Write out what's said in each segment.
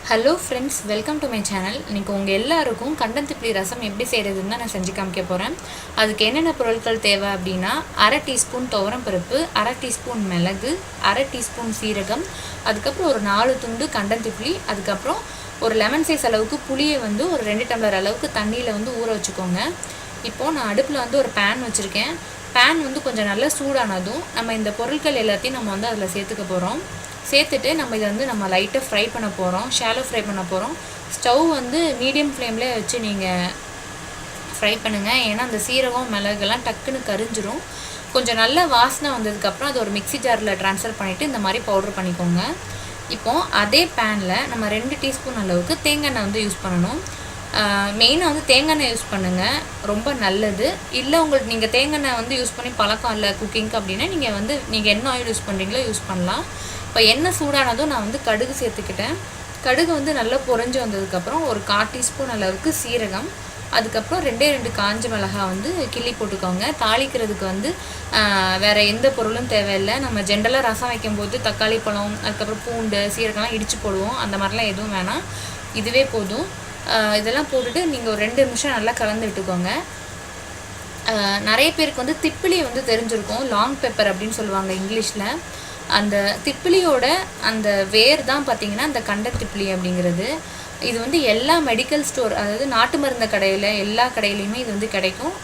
Hello friends, welcome to my channel. இன்றைக்கி உங்கள் எல்லாருக்கும் கண்டந்திப்பிலி ரசம் எப்படி செய்கிறதுன்னு தான் நான் செஞ்சு காமிக்க போகிறேன். அதுக்கு என்னென்ன பொருட்கள் தேவை அப்படின்னா, அரை டீஸ்பூன் துவரம்பருப்பு, அரை டீஸ்பூன் மிளகு, அரை டீஸ்பூன் சீரகம், அதுக்கப்புறம் ஒரு 4 துண்டு கண்டந்திப்பிலி, அதுக்கப்புறம் ஒரு லெமன் சைஸ் அளவுக்கு புளியை ஒரு 2 டம்ளர் அளவுக்கு தண்ணியில் ஊற வச்சுக்கோங்க. இப்போது நான் அடுப்பில் ஒரு பேன் வச்சுருக்கேன். பேன் கொஞ்சம் நல்லா சூடானதும் நம்ம இந்த பொருட்கள் எல்லாத்தையும் நம்ம அதில் சேர்த்துக்க போகிறோம். சேர்த்துட்டு நம்ம இதை நம்ம லைட்டாக ஃப்ரை பண்ண போகிறோம், ஷாலோ ஃப்ரை பண்ண போகிறோம். ஸ்டவ் மீடியம் ஃப்ளேம்லேயே வச்சு நீங்கள் ஃப்ரை பண்ணுங்கள். ஏன்னா அந்த சீரகம் மிளகுலாம் டக்குன்னு கரிஞ்சிரும். கொஞ்சம் நல்ல வாசனை வந்ததுக்கப்புறம் அது ஒரு மிக்ஸி ஜாரில் ட்ரான்ஸ்ஃபர் பண்ணிவிட்டு இந்த மாதிரி பவுடர் பண்ணிக்கோங்க. இப்போது அதே பேனில் நம்ம 2 டீஸ்பூன் அளவுக்கு தேங்காய் எண்ணெய் யூஸ் பண்ணணும். மெயினாக தேங்காய் எண்ணெய் யூஸ் பண்ணுங்கள், ரொம்ப நல்லது. இல்லை உங்களுக்கு நீங்கள் தேங்காய் எண்ணெய் யூஸ் பண்ணி பழக்கம் இல்லை குக்கிங்க்கு அப்படின்னா நீங்கள் என்ன ஆயில் யூஸ் பண்ணுறீங்களோ யூஸ் பண்ணலாம். இப்போ எண்ணெய் சூடானதும் நான் கடுகு சேர்த்துக்கிட்டேன். கடுகு நல்லா பொரிஞ்சு வந்ததுக்கப்புறம் ஒரு 1/4 டீஸ்பூன் அளவுக்கு சீரகம், அதுக்கப்புறம் 2 காஞ்ச மிளகாய் கிள்ளி போட்டுக்கோங்க. தாளிக்கிறதுக்கு வேறு எந்த பொருளும் தேவையில்லை. நம்ம ஜென்ரலாக ரசம் வைக்கும்போது தக்காளி பழம், அதுக்கப்புறம் பூண்டு, சீரகம்லாம் இடித்து போடுவோம். அந்த மாதிரிலாம் எதுவும் வேணாம், இதுவே போதும். இதெல்லாம் போட்டுட்டு நீங்கள் ஒரு 2 நிமிஷம் நல்லா கலந்து விட்டுக்கோங்க. நிறைய பேருக்கு திப்பிலி தெரிஞ்சிருக்கும், லாங் பெப்பர் அப்படின்னு சொல்லுவாங்க இங்கிலீஷில். அந்த திப்பிலியோட அந்த வேர் தான் பார்த்திங்கன்னா அந்த கண்டந்திப்பிலி அப்படிங்கிறது. இது எல்லா மெடிக்கல் ஸ்டோர், அதாவது நாட்டு மருந்து கடையில் எல்லா கடையிலையுமே இது கிடைக்கும்.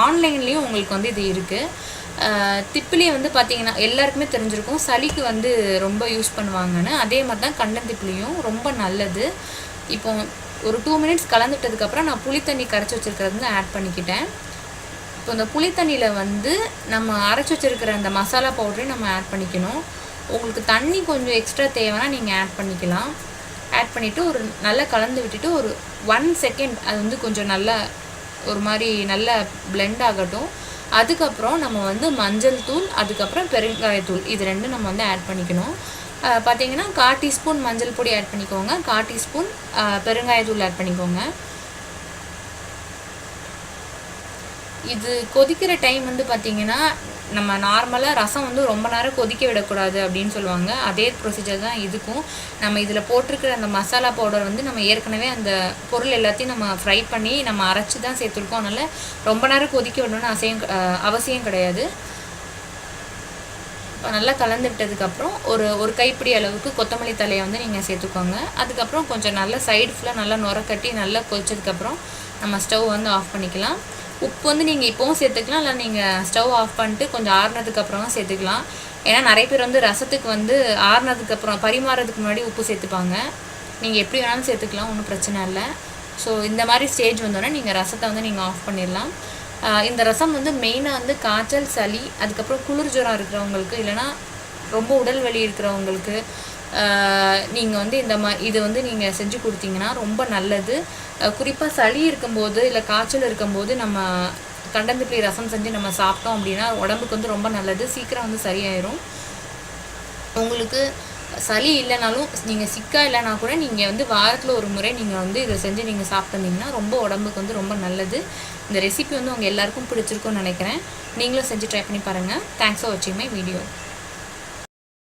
ஆன்லைன்லேயும் உங்களுக்கு இது இருக்குது. திப்பிலி பார்த்திங்கன்னா எல்லாருக்குமே தெரிஞ்சிருக்கும், சளிக்கு ரொம்ப யூஸ் பண்ணுவாங்கன்னு. அதே மாதிரி தான் கண்டந்திப்பிலியும் ரொம்ப நல்லது. இப்போ ஒரு 2 மினிட்ஸ் கலந்துட்டதுக்கப்புறம் நான் புளி தண்ணி கரைச்சி வச்சுருக்கிறது ஆட் பண்ணிக்கிட்டேன். இப்போ இந்த புளி தண்ணியில் நம்ம அரைச்சி வச்சுருக்கிற அந்த மசாலா பவுடரையும் நம்ம ஆட் பண்ணிக்கணும். உங்களுக்கு தண்ணி கொஞ்சம் எக்ஸ்ட்ரா தேவைன்னா நீங்கள் ஆட் பண்ணிக்கலாம். ஆட் பண்ணிவிட்டு ஒரு நல்லா கலந்து விட்டுட்டு ஒரு 1 செகண்ட் அது கொஞ்சம் நல்லா ஒரு மாதிரி நல்லா பிளெண்ட் ஆகட்டும். அதுக்கப்புறம் நம்ம மஞ்சள் தூள், அதுக்கப்புறம் பெருங்காயத்தூள், இது ரெண்டும் நம்ம ஆட் பண்ணிக்கணும். பார்த்தீங்கன்னா 1/4 டீஸ்பூன் மஞ்சள் பொடி ஆட் பண்ணிக்கோங்க, 1/4 டீஸ்பூன் பெருங்காயத்தூள் ஆட் பண்ணிக்கோங்க. இது கொதிக்கிற டைம் பார்த்திங்கன்னா, நம்ம நார்மலாக ரசம் ரொம்ப நேரம் கொதிக்க விடக்கூடாது அப்படின்னு சொல்லுவாங்க. அதே ப்ரொசீஜர் தான் இதுக்கும். நம்ம இதில் போட்டிருக்கிற அந்த மசாலா பவுடர் நம்ம ஏற்கனவே அந்த பொருள் எல்லாத்தையும் நம்ம ஃப்ரை பண்ணி நம்ம அரைச்சி தான் சேர்த்துருக்கோம். அதனால் ரொம்ப நேரம் கொதிக்க விடணும்னு அவசியம் கிடையாது. நல்லா கலந்து விட்டதுக்கப்புறம் ஒரு கைப்பிடி அளவுக்கு கொத்தமல்லி தலையை நீங்கள் சேர்த்துக்கோங்க. அதுக்கப்புறம் கொஞ்சம் நல்லா சைடு ஃபுல்லாக நல்லா நுரக்கட்டி நல்லா கொதிச்சதுக்கப்புறம் நம்ம ஸ்டவ் ஆஃப் பண்ணிக்கலாம். உப்பு நீங்கள் இப்போவும் சேர்த்துக்கலாம், இல்லை நீங்கள் ஸ்டவ் ஆஃப் பண்ணிட்டு கொஞ்சம் ஆறுனதுக்கப்புறம் சேர்த்துக்கலாம். ஏன்னா நிறைய பேர் ரசத்துக்கு ஆறுனதுக்கப்புறம் பரிமாறதுக்கு முன்னாடி உப்பு சேர்த்துப்பாங்க. நீங்கள் எப்படி வேணாலும் சேர்த்துக்கலாம், ஒன்றும் பிரச்சனை இல்லை. ஸோ இந்த மாதிரி ஸ்டேஜ் வந்தோடனே நீங்கள் ரசத்தை நீங்கள் ஆஃப் பண்ணிடலாம். இந்த ரசம் மெயினாக காய்ச்சல், சளி, அதுக்கப்புறம் குளிர் ஜுரம் இருக்கிறவங்களுக்கு, இல்லைனா ரொம்ப உடல் வலி இருக்கிறவங்களுக்கு நீங்கள் இது நீங்கள் செஞ்சு கொடுத்தீங்கன்னா ரொம்ப நல்லது. குறிப்பாக சளி இருக்கும்போது இல்லை காய்ச்சல் இருக்கும்போது நம்ம கண்டந்திப்பிலி ரசம் செஞ்சு நம்ம சாப்பிட்டோம் அப்படின்னா உடம்புக்கு ரொம்ப நல்லது, சீக்கிரம் சரியாயிடும். உங்களுக்கு சளி இல்லைனாலும் நீங்கள் சிக்காக இல்லைனா கூட நீங்கள் வாரத்தில் ஒரு முறை நீங்கள் இதை செஞ்சு நீங்கள் சாப்பிட்டீங்கன்னா ரொம்ப உடம்புக்கு ரொம்ப நல்லது. இந்த ரெசிபி உங்கள் எல்லாருக்கும் பிடிச்சிருக்கும்னு நினைக்கிறேன். நீங்களும் செஞ்சு ட்ரை பண்ணி பாருங்கள். தேங்க்ஸ் ஃபார் வாட்சிங் மை வீடியோ.